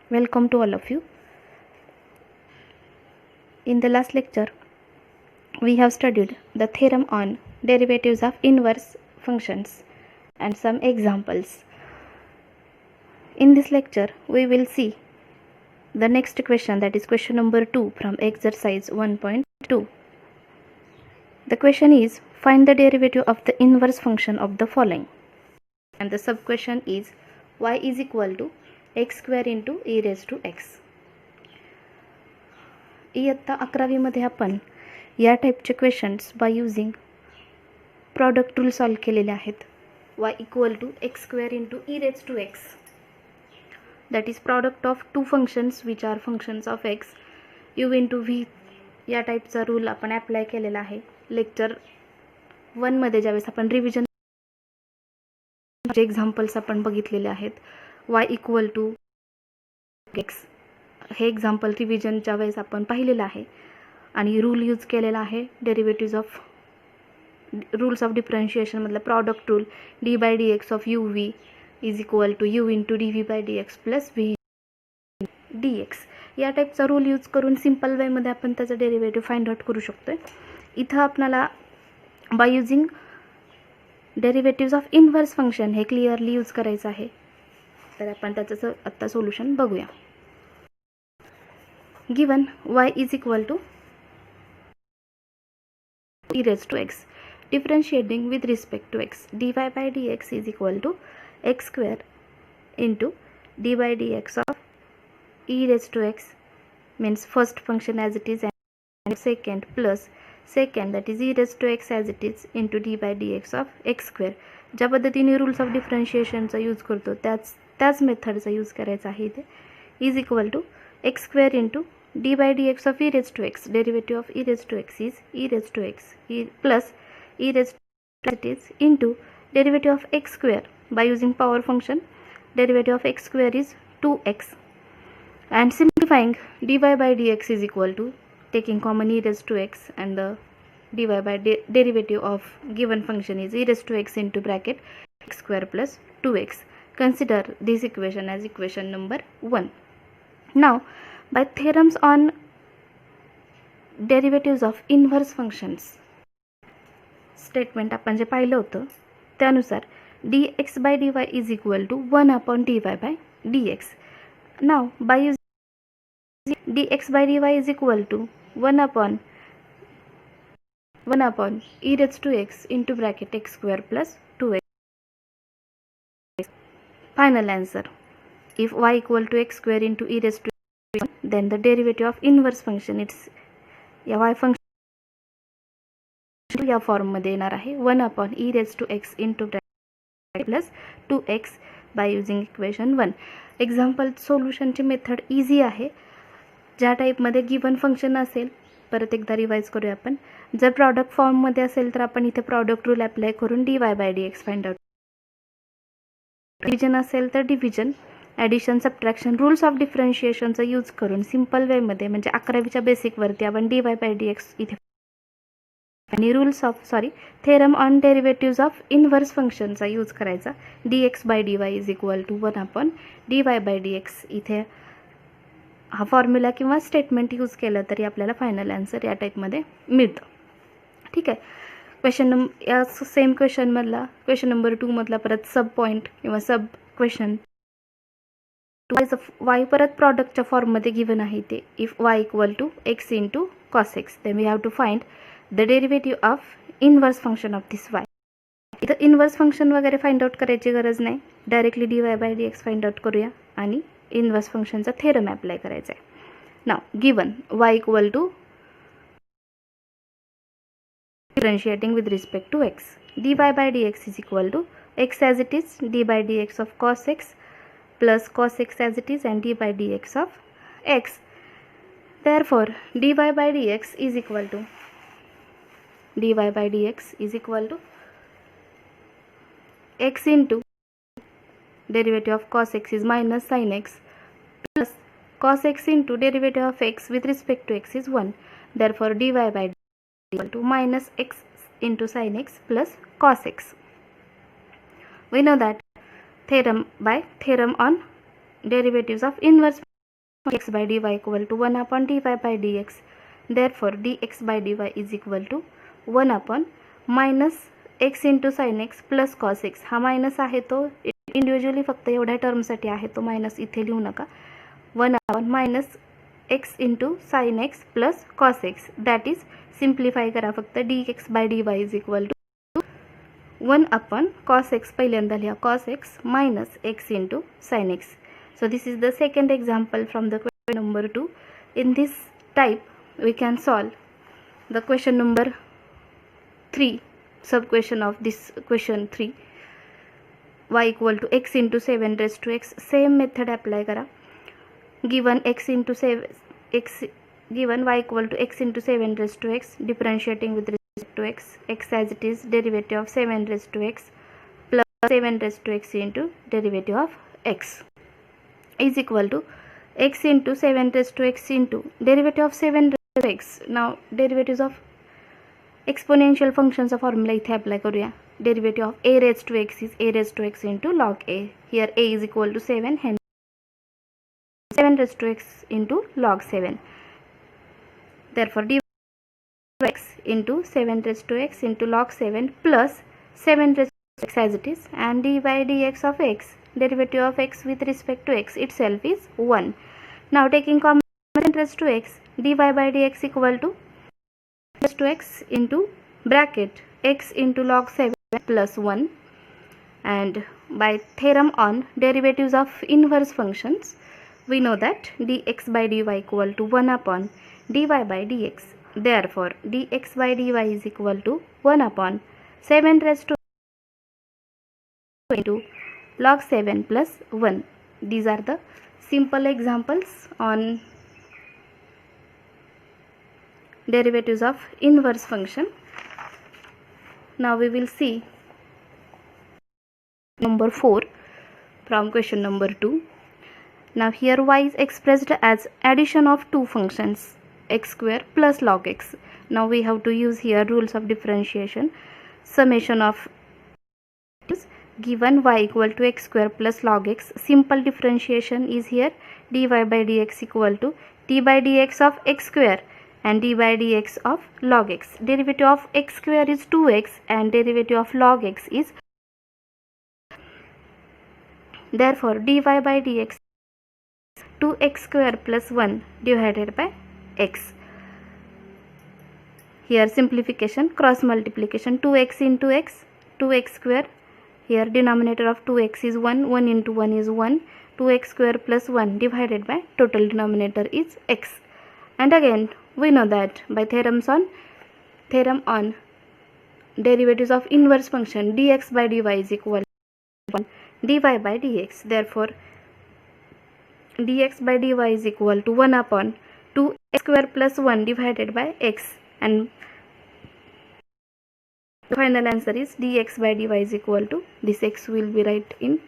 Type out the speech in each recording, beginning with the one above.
Welcome to all of you. In the last lecture, we have studied the theorem on derivatives of inverse functions and some examples. In this lecture, we will see the next question, that is question number 2 from exercise 1.2. The question is, find the derivative of the inverse function of the following. And the sub question is y is equal to x square into e raised to x. इयत्ता 11वी मध्ये आपण या टाईपचे questions by using product rule solve केलेले आहेत. y equal to X square into E raise to X, that is product of two functions which are functions of X. U into V या टाईपचा rule आपण apply केलेला आहे lecture 1 मध्ये, ज्यावेळेस आपण रिव्हिजन एक्झाम्पल्स आपण बघितलेले आहेत. y इक्वल टू एक्स हे एक्झाम्पल रिव्हिजनच्या वेळेस आपण पाहिलेलं आहे आणि रूल यूज केलेला आहे derivatives of rules of differentiation मधला product rule. D by D x of U V is equal to U into D V by D X plus V D X या टाईपचा रूल यूज करून simple वेमध्ये आपण त्याचा derivative find out करू शकतो. इथं आपल्याला by using derivatives of inverse function hey clearly use करायचं आहे. तर आपण त्याचं आत्ता सोल्युशन बघूया. Given y is equal to e raised to x, differentiating with respect to x, dy by dx is equal to x square into d by dx of e raised to x, means first function as it is and second plus second, that is e raised to x as it is into d by dx of x square. ज्या पद्धतीने rules of डिफरन्शिएशनचा use करतो त्याच मेथडचा use करायचा आहे इथे. Is equal to X square into d by dx of e raised to x, derivative of e raised to x is e raised to x plus e raised to it is into derivative of x square. By using power function, derivative of x square is 2x, and simplifying dy by dx is equal to taking common e raised to x, and the dy by derivative of given function is e raised to x into bracket x square plus 2x. Consider this equation as equation number 1. Now by theorems on derivatives of inverse functions statement आपण जे पाहिलं होतं त्यानुसार dx by dy is equal to 1 upon dy by dx. Now by using dx by dy is equal to 1 upon e raised to x into bracket x square plus 2x. Final answer, if y equal to x square into e raised to then the derivative of inverse function, it's या y function या form मध्ये येणार आहे 1 upon e raised to x into bracket plus 2x by using equation 1. Example सोल्युशनची method easy आहे. ज्या टाईपमध्ये given function असेल, परत एकदा रिवाइज करूया आपण. जर प्रॉडक्ट फॉर्ममध्ये असेल तर आपण इथे प्रॉडक्ट रूल अप्लाय करून dy by dx find out. Division असेल तर division, addition, subtraction, rules of डिफरन्शिएशनचा यूज करून सिम्पल वेमध्ये म्हणजे 11वीच्या बेसिकवरती आपण dy by dx इथे आणि rules of theorem on derivatives of inverse फंक्शनचा यूज करायचा. dx by dy is equal to 1 upon dy by dx. इथे हा फॉर्म्युला किंवा स्टेटमेंट यूज केलं तरी आपल्याला फायनल आन्सर या टाईपमध्ये मिळतं. ठीक आहे. क्वेश्चन या सेम क्वेश्चनमधला क्वेश्चन नंबर 2 मधला परत सब पॉईंट किंवा सब क्वेश्चन y परत प्रॉडक्टच्या फॉर्ममध्ये गिवन आहे ते. If y equal to x into cos x, then we have to find the derivative of inverse function of this y. इथं इनवर्स फंक्शन वगैरे फाइंड आउट करायची गरज नाही, directly dy by dx find out करूया आणि inverse फंक्शनचा theorem apply करायचा आहे. Now given y equal to differentiating with respect to x, dy by dx is equal to x as it is, d by dx of cos x plus cos x as it is, and d by dx of x. Therefore dy by dx is equal to x into derivative of cos x is minus sin x plus cos x into derivative of x with respect to x is 1. Therefore dy by dx equal to minus x into sin x plus cos x. We know that theorem on derivatives of inverse x by dy equal to 1 upon dy by dx. Therefore dx by dy is equal to 1 upon minus x into sine X plus cos x. हा minus आहे तो individually फक्त एवढ्या टर्मसाठी आहे, तो minus इथे लिहू नका. 1 upon minus X into sine X plus cos X. That is simplify करा फक्त. D X by D Y is equal to 1 upon cos X, पहिल्यांदा लिहा cos X minus X into sine X. So this is the second example from the question number 2. In this type we can solve the question number 3, sub question of this question 3, y equal to x into 7 raised to x. Same method apply करा. Given x into 7 x, given y equal to x into 7 raised to x, differentiating with respect to x, x as it is, derivative of 7 raised to x plus 7 raised to x into derivative of x is equal to x into 7 raised to x into derivative of 7 raised to x. Now derivatives of exponential functions of formula इथे apply करूया. Derivative of a raised to x is a raised to x into log a. Here a is equal to 7, hence 7 raised to x into log 7. Therefore dy x into 7 raised to x into log 7 plus 7 raised to x as it is, and dy by dx of x, derivative of x with respect to x itself is 1. Now taking common raised to x, dy by dx equal to raised to x into bracket x into log 7 plus 1. And by theorem on derivatives of inverse functions, we know that dx by dy equal to 1 upon dy by dx. Therefore dx by dy is equal to 1 upon 7 raised to into log 7 plus 1. These are the simple examples on derivatives of inverse function. Now we will see number 4 from question number 2. Now here y is expressed as addition of two functions, x square plus log x. Now we have to use here rules of differentiation. Summation of given y equal to x square plus log x, simple differentiation is here dy by dx equal to d by dx of x square and d by dx of log x. Derivative of x square is 2x and derivative of log x is, therefore dy by dx 2x square plus 1 divided by x. Here simplification, cross multiplication, 2x into x, 2x square. Here denominator of 2x is 1, 1 into 1 is 1, 2x square plus 1 divided by total denominator is x. And again we know that by theorem on derivatives of inverse function, dx by dy is equal to dy by dx. Therefore dx by dy is equal to 1 upon 2x square plus 1 divided by x, and the final answer is dx by dy is equal to, this x will be right in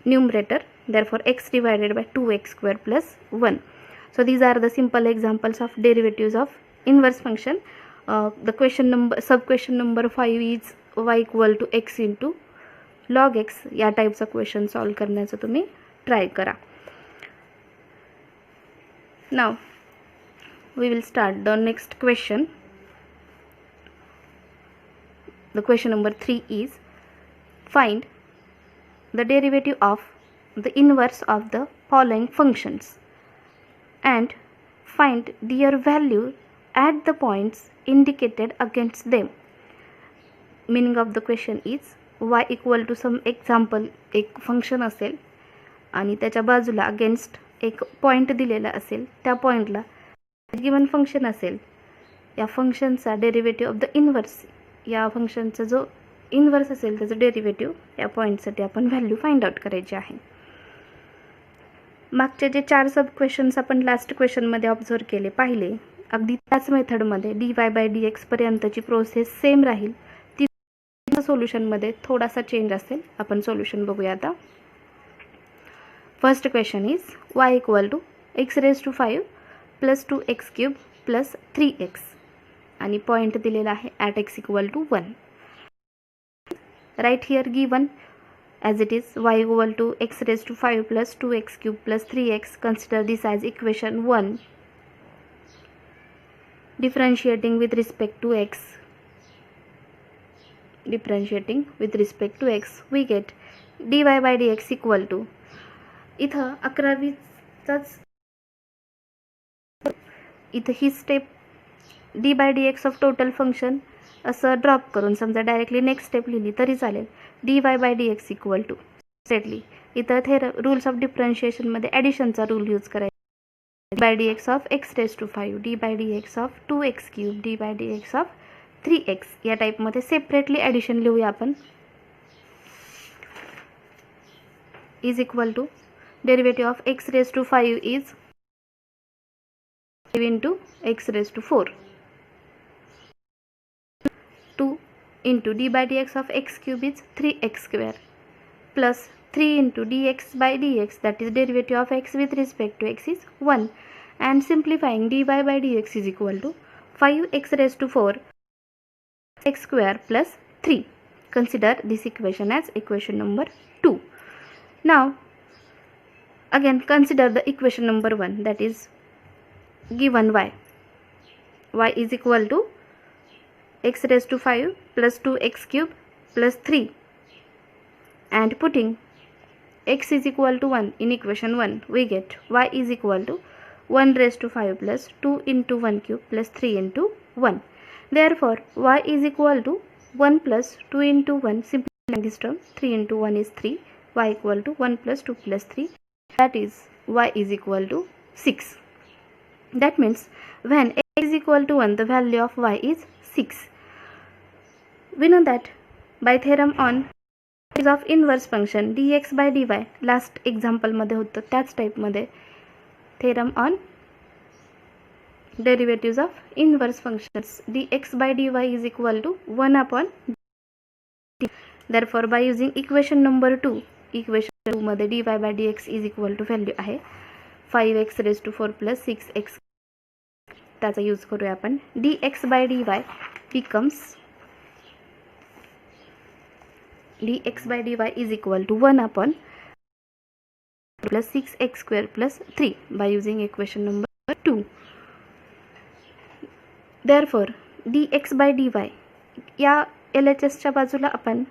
numerator, therefore x divided by 2x square plus 1. So these are the simple examples of derivatives of inverse function. The question number, sub question number 5 is y equal to x into log x. या टाईपचा question solve करण्याचं तुम्ही try करा. Now we will start the next question. The question number 3 is find the derivative of the inverse of the following functions and find their value at the points indicated against them. Meaning of the question is y equal to some example, एक function असेल आणि त्याच्या बाजूला against एक point दिलेला असेल, त्या पॉइंटला गिवन फंक्शन असेल, या फंक्शनचा डेरिव्हेटिव्ह ऑफ द इन्व्हर्स, या फंक्शनचा जो इन्व्हर्स असेल त्याचं डेरिव्हेटिव्ह या पॉईंटसाठी आपण व्हॅल्यू फाइंड आउट करायची आहे. मागचे जे 4 सब क्वेश्चन्स आपण लास्ट क्वेश्चनमध्ये ऑब्झर्व केले, पाहिले, अगदी त्याच मेथडमध्ये dy बाय dx पर्यंतची प्रोसेस सेम राहील. ती सोल्युशनमध्ये थोडासा चेंज असेल. आपण सोल्युशन बघूया आता. First question is y equal to x raise to 5 plus 2x cube plus 3x आणि पॉइंट दिलेला आहे at x equal to 1. Right here given as it is y equal to x raised to 5 plus 2x cube plus 3x. Consider this as equation 1. Differentiating with respect to x, we get dy by dx equal to, इथं 11वीचाच इथं ही step d by D x of total function असं drop करून समजा directly next step लिहिली तरी चालेल. D y by D x equal to सेटली इथं रूल्स ऑफ डिफरन्शिएशनमध्ये ॲडिशनचा रूल यूज करायचा. D by D x of x raise to 5, d by D x of 2x cube, d by D x of 3x या टाईपमध्ये separately addition लिहूया आपण. Is equal to derivative of x raised to 5 is 5 into x raised to 4. 2 into d by dx of x cube is 3x square plus 3 into dx by dx, that is derivative of x with respect to x, is 1, and simplifying dy by dx is equal to 5x raised to 4 x square plus 3. Consider this equation as equation number 2. Now again consider the equation number 1, that is given y is equal to x raised to 5 plus 2x cube plus 3, and putting x is equal to 1 in equation 1, we get y is equal to 1 raised to 5 plus 2 into 1 cube plus 3 into 1. Therefore y is equal to 1 plus 2 into 1, simplifying this term, 3 into 1 is 3, y equal to 1 plus 2 plus 3, that is y is equal to 6. That means when x is equal to 1, the value of y is 6. We know that by theorem on of inverse function dx by dy, last example मध्ये होतं त्याच type मध्ये theorem on derivatives of inverse functions, dx by dy is equal to 1 upon d. Therefore by using equation number 2, equation 2 मध्ये dy by dx is equal to value आहे 5x raised to 4 plus 6x, त्याचा use करूया आपण. dx by dy becomes dx by dy is equal to 1 upon plus 6x square plus 3 by using equation number 2. Therefore dx by dy या LHS च्या बाजूला आपण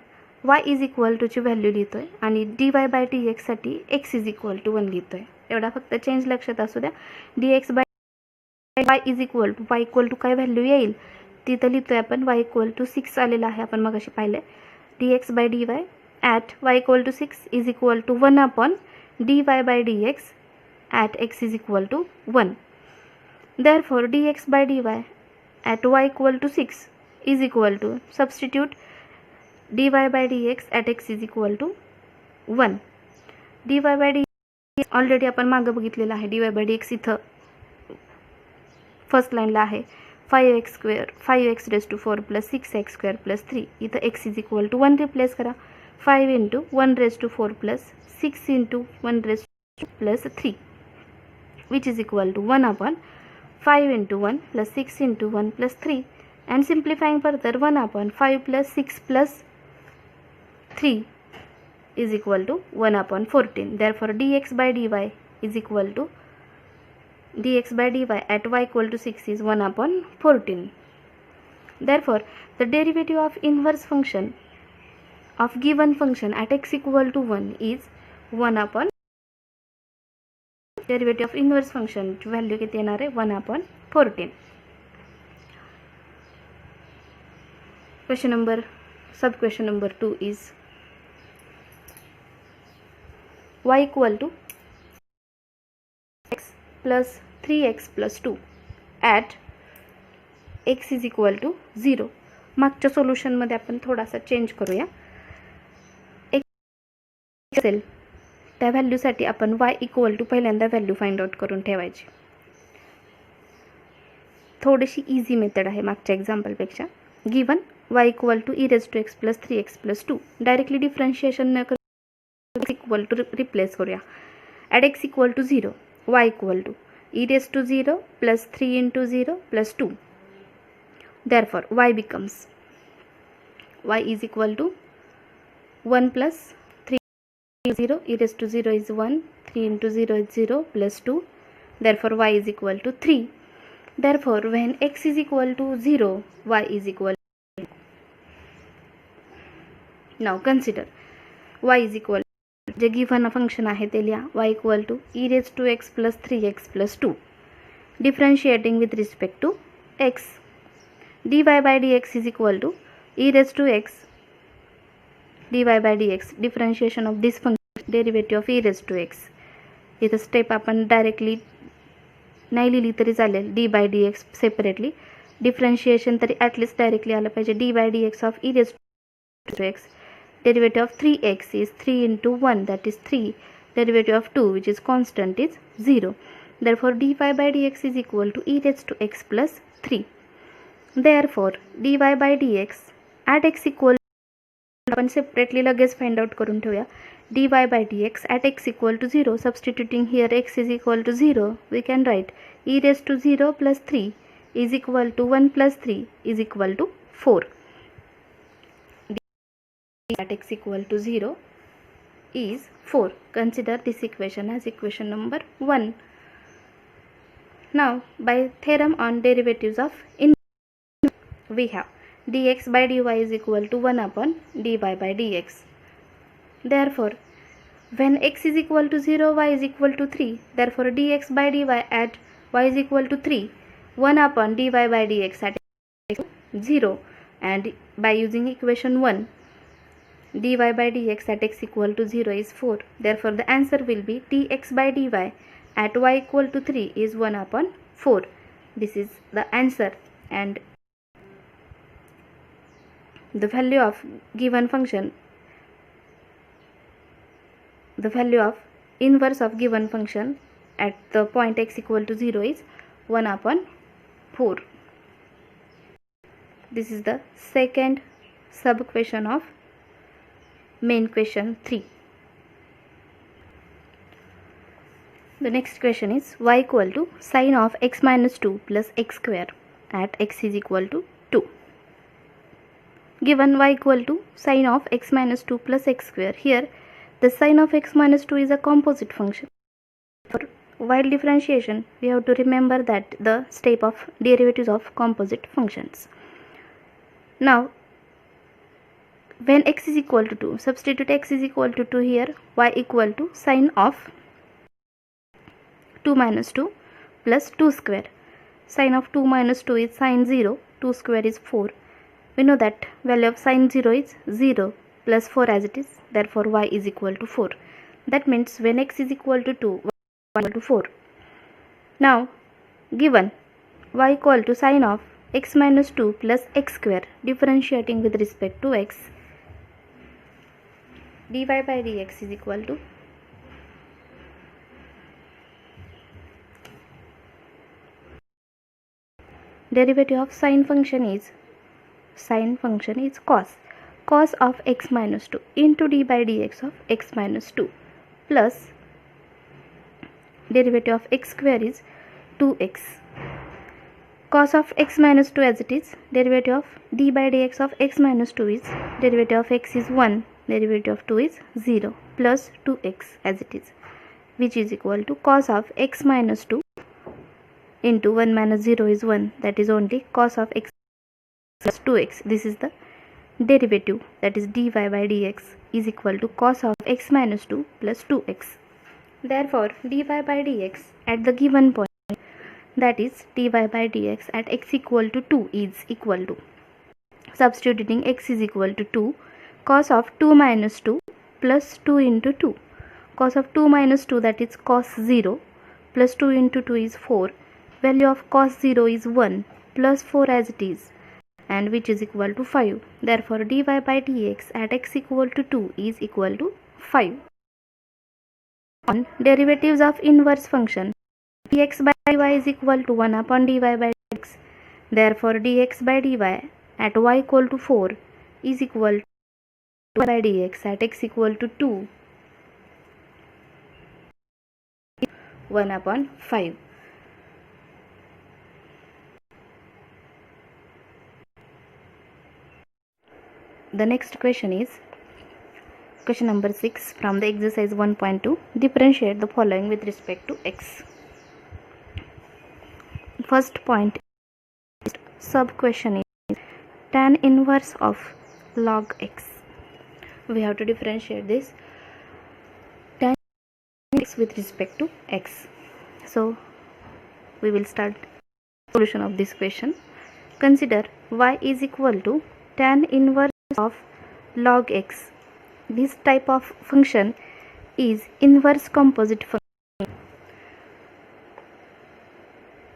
y is equal to ची value लिहितोय आणि dy by dx साठी x is equal to 1 लिहितोय. एवढा फक्त चेंज लक्षात असू द्या. dx by y is equal to काय व्हॅल्यू येईल तिथं लिहितोय आपण y equal to 6 आलेला आहे, आपण मगाशी पाहिले. dx by dy at y equal to 6 is equal to 1 upon dy by dx at x is equal to 1. Therefore dx by dy at y equal to 6 is equal to, substitute dy by dx at x is equal to 1. dy by dx already आपण मागे बघितलेलं आहे. dy by dx इथं first लाईनला आहे 5x raised to 4 plus 6x square plus 3, इथं x is equal to 1 replace करा. 5 into 1 raised to 4 plus 6 into 1 raised to plus 3, which is equal to 1 upon 5 into 1 plus 6 into 1 plus 3, and simplifying further 1 upon 5 plus 6 plus 3 is equal to 1 upon 14. Therefore dx by dy is equal to dx by dy at y equal to 6 is 1 upon 14. Therefore the derivative of inverse function of given function at x equal to 1 is 1 upon derivative of inverse function ची value किती येणार आहे 1 upon 14. Sub question number 2 is y equal to x plus 3x plus 2 at x is equal to 0. मागच्या सोल्युशनमध्ये आपण थोडासा change करूया. x असेल त्या व्हॅल्यूसाठी आपण y इक्वल टू पहिल्यांदा व्हॅल्यू फाइंड आउट करून ठेवायची. थोडीशी इझी मेथड आहे मागच्या एक्झाम्पलपेक्षा. Given y equal to e raised to x plus 3x plus 2, directly differentiation न करता x इक्वल टू रिप्लेस करूया. At x equal to 0 y equal to e raised to 0 plus 3 into 0 plus 2. Therefore y becomes y is equal to 1 plus 0, e raised to 0 is 1, 3 into 0 is 0 plus 2, therefore y is equal to 3. Therefore when x is equal to 0, y is equal to. Now consider y is equal to जे given function आहे ते लिहा, y equal to e raised to x plus 3x plus 2, differentiating with respect to x. dy by dx is equal to e raised to x dy by dx, differentiation of this function, derivative of e raised to x. इथं step आपण directly नाही लिहिली तरी चालेल, D by D X separately, differentiation तरी at least directly आलं पाहिजे. D by D x of E raise to X, derivative of 3x is 3 into 1, that is 3, derivative of 2 which is constant is 0. Therefore dy by dx is equal to e raised to x plus 3. Therefore dy by dx at x equal, आपण separately लगेच find out करून ठेवूया. dy by dx at x equal to 0, substituting here x is equal to 0, we can write e raised to 0 plus 3 is equal to 1 plus 3 is equal to 4. At x equal to 0 is 4. Consider this equation as equation number 1. Now by theorem on derivatives of inverse, we have dx by dy is equal to 1 upon dy by dx. Therefore when x is equal to 0, y is equal to 3, therefore dx by dy at y is equal to 3, 1 upon dy by dx at x 0, and by using equation 1, dy by dx at x equal to 0 is 4. Therefore the answer will be dx by dy at y equal to 3 is 1 upon 4. This is the answer, and the value of given function, the value of inverse of given function at the point x equal to 0 is 1 upon 4. This is the second sub question of main question 3. The next question is y equal to sine of x minus 2 plus x square at x is equal to 2. Given y equal to sine of x minus 2 plus x square, here the sine of x minus 2 is a composite function. For while differentiation, we have to remember that the step of derivatives of composite functions. Now when x is equal to 2, substitute x is equal to 2 here, y equal to sine of 2 minus 2 plus 2 square. Sine of 2 minus 2 is sine 0, 2 square is 4. We know that value of sine 0 is 0 plus 4 as it is, therefore y is equal to 4. That means when x is equal to 2, y is equal to 4. Now given y equal to sine of x minus 2 plus x square, differentiating with respect to x, dy by dx is equal to derivative of sine function is cos of x minus 2 into d by dx of x minus 2 plus derivative of x square is 2x. Cos of x minus 2 as it is, derivative of d by dx of x minus 2 is, derivative of x is 1, derivative of 2 is 0 plus 2x as it is, which is equal to cos of x minus 2 into 1 minus 0 is 1, that is only cos of x plus 2x. This is the derivative, that is dy by dx is equal to cos of x minus 2 plus 2x. Therefore dy by dx at the given point, that is dy by dx at x equal to 2 is equal to, substituting x is equal to 2, cos of 2 minus 2 plus 2 into 2. Cos of 2 minus 2, that is cos 0, plus 2 into 2 is 4. Value of cos 0 is 1 plus 4 as it is, and which is equal to 5. Therefore dy by dx at x equal to 2 is equal to 5. On derivatives of inverse function, dx by dy is equal to 1 upon dy by dx. Therefore dx by dy at y equal to 4 is equal to by dx at x equal to 2, 1 upon 5. The next question is Question number 6 from the exercise 1.2. Differentiate the following with respect to x. First point, sub question is tan inverse of log x. We have to differentiate this tan x with respect to x. So we will start solution of this question. Consider y is equal to tan inverse of log x. This type of function is inverse composite function.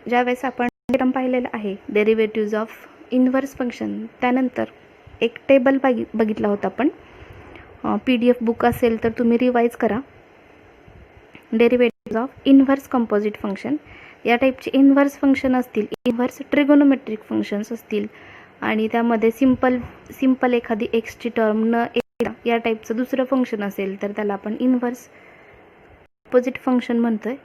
ज्यावेळेस आपण term पाहिलेला आहे derivatives of inverse function, त्यानंतर एक table बघितला होता आपण. PDF book असेल तर तुम्ही रिवाइज करा. Derivatives of inverse composite function, या टाईपचे इन्व्हर्स फंक्शन असतील, इन्व्हर्स ट्रिगोनोमेट्रिक फंक्शन्स असतील आणि त्यामध्ये सिंपल एखादी एक्सची टर्म न या टाईपचं दुसरं फंक्शन असेल तर त्याला आपण इन्व्हर्स कंपोजिट फंक्शन म्हणतोय.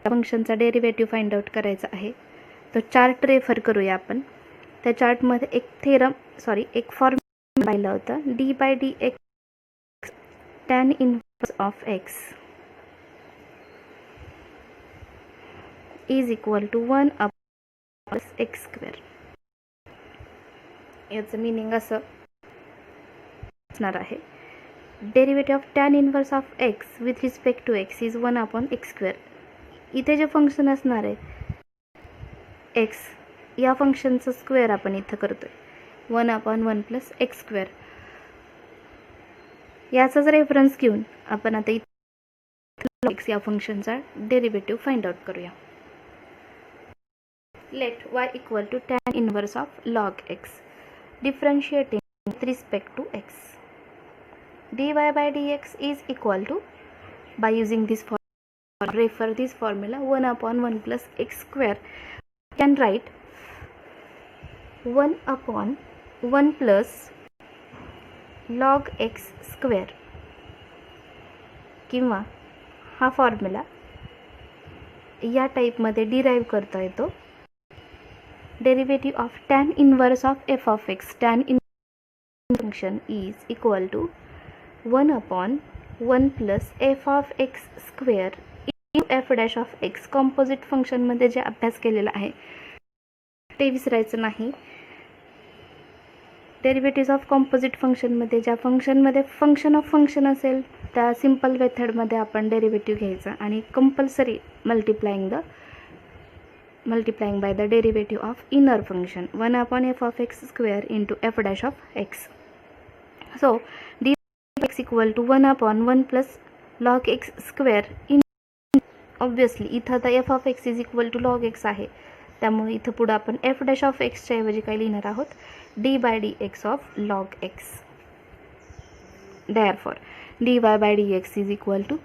फंक्शनचा डेरिव्हेटिव्ह फाइंड आउट करायचा आहे. तो चार्ट रेफर करूया आपण. त्या चार्टमध्ये एक फॉर्म्युला पाहिला होता, d/dx tan inverse of x is equal to 1/x². याचं मिनिंग असं असणार आहे, derivative of tan inverse of x with respect to x is 1/x². इथे जे फंक्शन असणार आहे x, या फंक्शनचं स्क्वेअर आपण इथं करतोय 1/1 + x². याचाच रेफरन्स घेऊन आपण आता इथे x या फंक्शनचा डेरिव्हेटिव्ह फाइंड आउट करूया. Let y equal to tan inverse of log x differentiating with respect to x. dy/dx is equal to, by using this refer this formula 1/1 + x². Can write 1/1 + log x², किंवा हा formula या टाईपमध्ये derive करता येतो. Derivative of tan inverse of f of x, tan inverse function is equal to 1/1 + f of x² f' of x. Composite फंक्शनमध्ये जे अभ्यास केलेला आहे ते विसरायचं नाही. डेरिव्हेटिव्ज ऑफ कॉम्पोजिट फंक्शनमध्ये ज्या फंक्शनमध्ये फंक्शन ऑफ फंक्शन असेल त्या सिंपल मेथडमध्ये आपण डेरिव्हेटिव्ह घ्यायचा आणि compulsory multiplying by the derivative of inner function 1/f of x² into f' of x. So dx equal to 1/1 + log x² in obviously इथं आता f of x is equal to log x आहे, त्यामुळे इथं पुढं आपण f' of एक्सच्या ऐवजी काय लिहिणार आहोत, d/dx of log x. Therefore dy/dx is equal to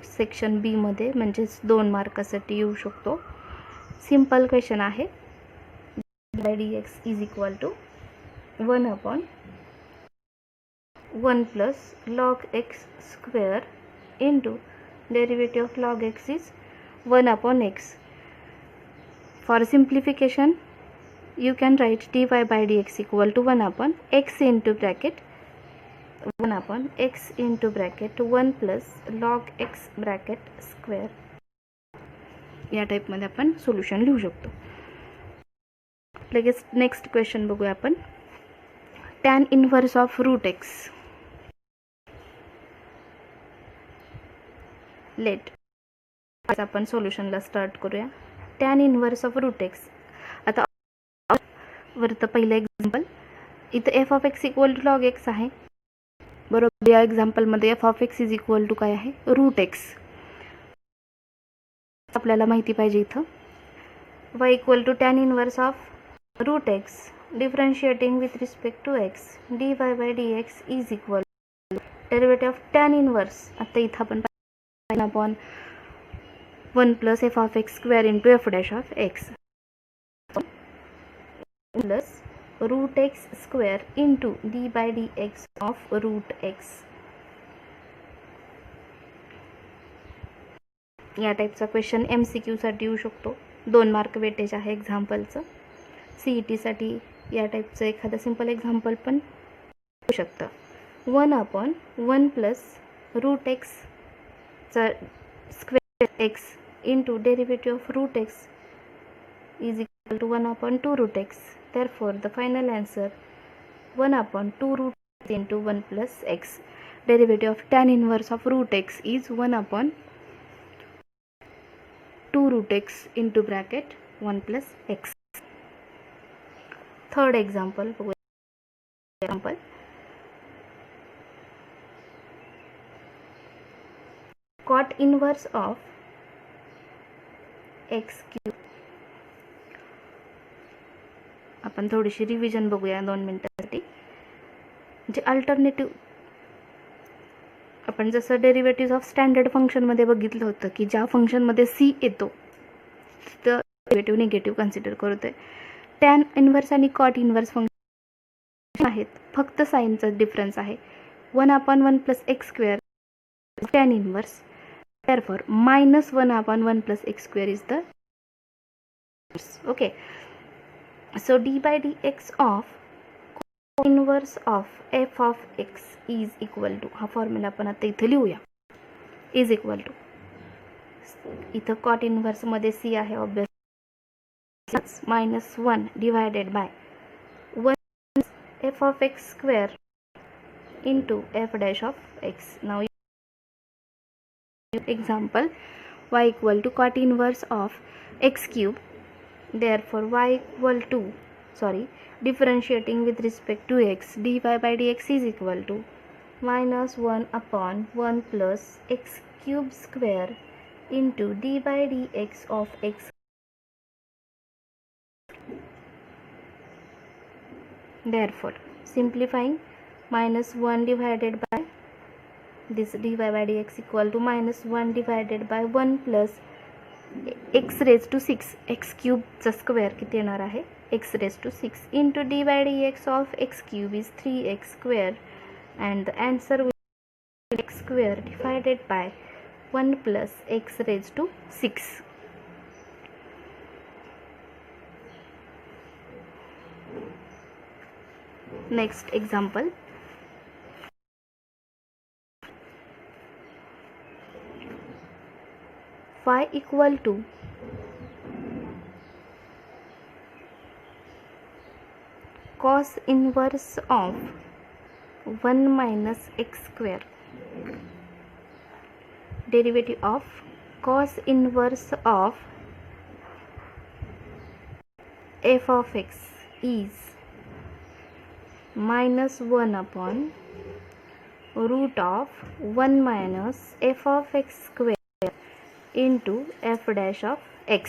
section B मध्ये म्हणजेच 2 मार्कासाठी येऊ शकतो. सिंपल क्वेश्चन आहे. dy/dx is equal to 1/1 + log x² into derivative of log x is 1/x. For simplification, you can write dy/dx equal to 1/x into bracket 1/x into bracket 1 + log x bracket square. या टाईपमध्ये आपण solution लिहू शकतो. लगेच next question बघूया आपण. tan inverse of √x. Let आज आपण सोल्युशनला स्टार्ट करूया. tan inverse of √x. आता वरतं पहिलं एक्झाम्पल, इथं f of x equal to log x आहे बरोबर. या एक्झाम्पलमध्ये f of x is equal to काय आहे, √x. आपल्याला माहिती पाहिजे इथं y equal to tan inverse of √x differentiating with respect to x. dy/dx is equal to derivative of tan inverse. आता इथं आपण 1/1 + f of x² into f' of x plus √x² into d/dx of √x. या टाईपचा question MCQ साठी येऊ शकतो. 2 mark weightage आहे एक्झाम्पलचं. CETसाठी या टाईपचं एखादं सिम्पल एक्झाम्पल पण होऊ शकतं. 1/1 प्लस रूट एक्सचा square x into derivative of root x is equal to 1/2 root x. Therefore, the final answer 1/2 root x into 1 plus x. Derivative of tan inverse of root x is 1/2 root x into bracket 1 plus x. Third example. Cot inverse of x cube. आपण थोडीशी revision बघूया 2 मिनिटांसाठी. जे alternative आपण जसं derivative of standard फंक्शनमध्ये बघितलं होतं की ज्या फंक्शनमध्ये सी येतो तर डेरिव्हेटिव्ह निगेटिव्ह कन्सिडर करतोय. टॅन इन्व्हर्स आणि कॉट इन्व्हर्स फंक्शन आहेत, फक्त साईनचा डिफरन्स आहे. 1/1 plus X square tan inverse. therefore -1/1 plus x square is the okay. So d by dx of inverse of f of x is equal to, हा formula आपण आता इथे लिहूया, इज इक्वल टू, इथं कॉट इन्व्हर्स मध्ये c आहे obviously, -1 divided by 1 f of x square into f dash of x. Now example, y equal to cot inverse of x cube. Therefore y equal to, differentiating with respect to x, dy by dx is equal to -1/1 plus x cube square into d by dx of x. Therefore simplifying, -1 divided by this dy by dx equal to -1 divided by 1 plus x raised to 6, x cube चा square किती येणार आहे, x raised to 6 into d by dx of x cube is 3x square, and the answer will be x square divided by 1 plus x raised to 6. Next example, y equal to cos inverse of 1 minus x square. Derivative of cos inverse of f of x is -1/root of 1 minus f of x square into f dash of x.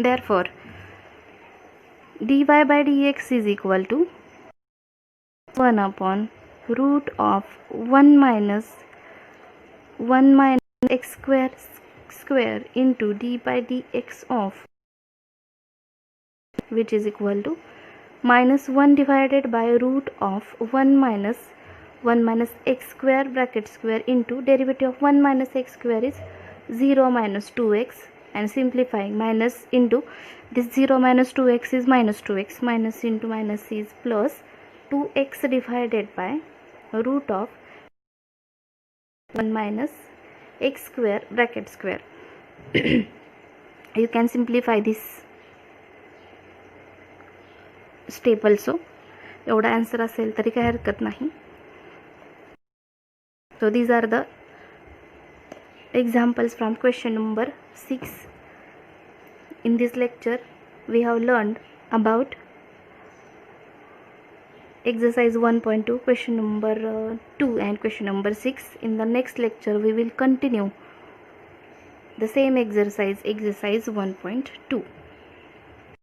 Therefore dy by dx is equal to 1/root of 1 minus x square into d by dx of, which is equal to -1 divided by root of 1 minus x square bracket square into derivative of 1 minus x square is 0 minus 2x, and simplifying, minus into this 0 minus 2x is minus 2x, minus into minus is plus 2x divided by root of 1 minus x square bracket square. You can simplify this step also. एवढा answer असेल तरी काही हरकत नाही. So these are the examples from question number 6. In this lecture we have learned about exercise 1.2, question number 2 and question number 6. In the next lecture we will continue the same exercise 1.2.